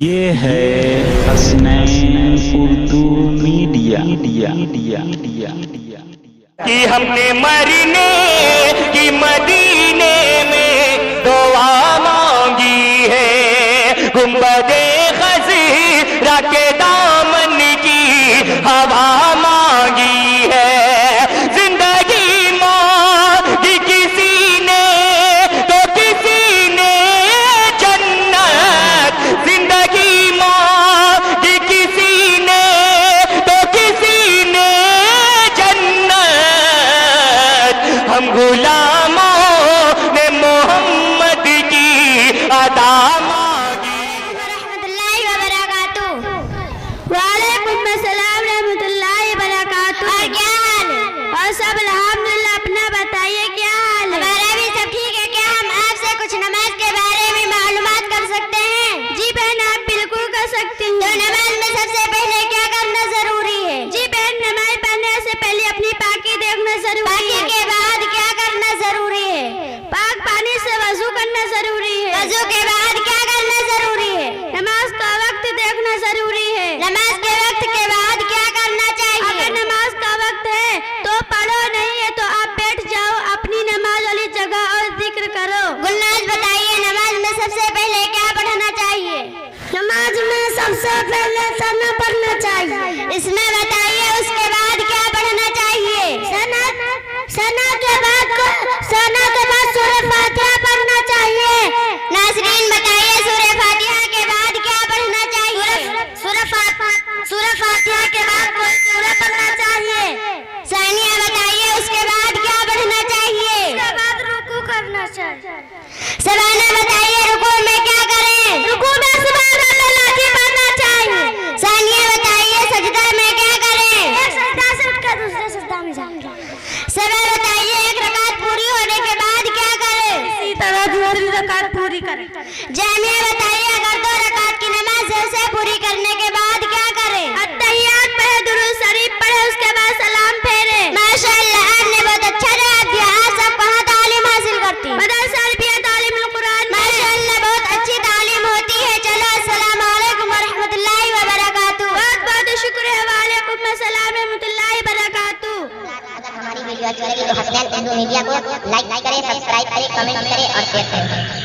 یہ ہے حسنین اردو میڈیا کہ ہم نے مرنے کی مدینے میں دعا مانگی ہے، گنبد خضرا کے دامن کی ہوا مانگی ہے، زندگی مانگی کسی نے تو کسی نے جنت، زندگی مانگی کسی نے تو کسی نے جنت، ہم غلاموں نے محمد کی ادا مانگی۔ ورحمۃ اللہ وبرکاتہ۔ وعلیکم السلام رحمۃ اللہ وبرکاتہ۔ اور کیا حال ہے؟ اور سب الحمدللہ، اپنا بتائیے کیا حال ہے؟ ہمارا بھی سب ٹھیک ہے۔ کیا ہم آپ سے کچھ نماز کے بارے میں معلومات کر سکتے ہیں؟ جی بہن، آپ بالکل کر سکتی ہیں۔ تو نماز میں سب سے پہلے کیا کرنا ضروری ہے؟ جی بہن، نماز پڑھنے سے پہلے اپنی پاکی دیکھنا ضروری ہے۔ پاکی کے بعد کیا کرنا ضروری ہے؟ پاک پانی سے وضو کرنا ضروری ہے۔ وضو کے بعد کیا کرنا ضروری ہے؟ نماز کا وقت دیکھنا ضروری ہے۔ نماز کے وقت کے بعد کیا کرنا چاہیے؟ اگر نماز کا وقت ہے تو پڑھو، نہیں ہے تو آپ بیٹھ جاؤ اپنی نماز والی جگہ اور ذکر کرو۔ گلناز بتائیے، نماز میں سب سے پہلے کیا پڑھنا چاہیے؟ نماز میں سب سے پہلے ثنا پڑھنا چاہیے۔ اس میں بتائیے اس کے بعد کیا پڑھنا چاہیے؟ ثنا کے بعد سورہ فاتحہ پڑھنا چاہیے۔ ناظرین بتائیے، سورہ فاتحہ کے بعد کیا پڑھنا چاہیے؟ سورہ فاتحہ کے بعد کوئی سورہ پڑھنا چاہیے۔ ثانیہ بتائیے، اس کے بعد کیا پڑھنا چاہیے؟ اس کے بعد رکوع کرنا چاہیے۔ سبحانہ بتائیے، رکوع میں کیا کریں؟ رکوع میں سبحان اللہ پڑھنا چاہیے۔ ثانیہ بتائیے، سجدہ میں کیا کریں؟ ایک سجدہ سے اٹھ کر دوسرے سجدہ میں جائیں۔ سبا بتائیے، ایک رکعت پوری ہونے کے بعد کیا کریں؟ اسی طرح دوسری رکعت پوری کریں۔ جامعہ بتائیے، اگر 2 رکعت کی نماز سے پوری کرنے کے بعد کیا کریں؟ اتحیات پڑھے، درود شریف پڑھے، اس کے بعد سلام پھیرے۔ ماشاءاللہ، آپ نے بہت اچھا جواب دیا۔ آپ سب کہاں تعلیم حاصل کرتی ہیں؟ مدرسہ الفیہ تعلیم القرآن۔ ماشاءاللہ، بہت اچھی تعلیم ہوتی ہے۔ چلو، السلام علیکم ورحمۃ اللہ وبرکاتہ۔ بہت بہت شکر ہے۔ وعلیکم السلام ورحمۃ اللہ وبرکاتہ۔ اگر ہماری ویڈیو اچھی لگی تو حسنین اردو میڈیا کو لائک کریں، سبسکرائب کریں، کمنٹ کریں اور شیئر کریں۔